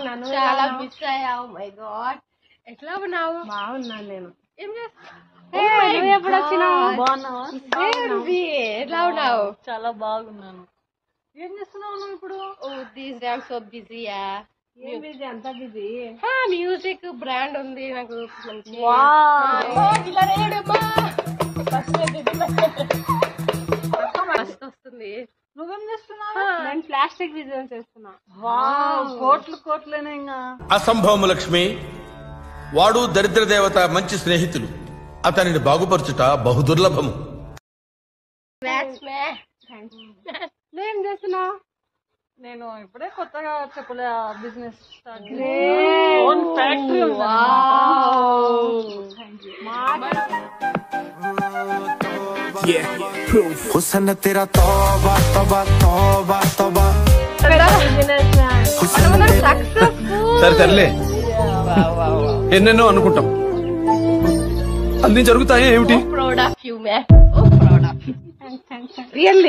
బాగున్నాను. చాలా మిస్ అయ్యావు. మై గాడ్, ఎట్లా ఉన్నావు? బాగున్నాను నేను. ఏం చేస్తావు? ఎప్పుడు వచ్చినావు? బాగున్నావా? ఎట్లా ఉన్నావు? చాలా బాగున్నాను. ఏం చేస్తున్నావు నువ్వు ఇప్పుడు? దీస్ డేస్ సో బిజీయా? ఏం బిజీ, అంతా బిజీ. మ్యూజిక్ బ్రాండ్ ఉంది నాకు. మస్తు వస్తుంది. నువ్వేం చేస్తున్నావు? నేను ప్లాస్టిక్ బిజినెస్ చేస్తున్నా. కోట్లేనే ఇంకా. అసంభవము లక్ష్మి. వాడు దరిద్ర దేవత మంచి స్నేహితులు. అతనిని బాగుపరచుట బహుదుర్లభము. నువ్వేం చేస్తున్నావు? నేను ఇప్పుడే కొత్తగా చెప్పుల బిజినెస్ స్టార్ట్ ఓన్ ఫ్యాక్టరీ हुस्न तेरा तौबा तौबा तौबा तौबा సరే సర్లే, ఎన్నెన్నో అనుకుంటాం, అన్ని జరుగుతాయి ఏమిటి? Proud of you man. Proud of you. Really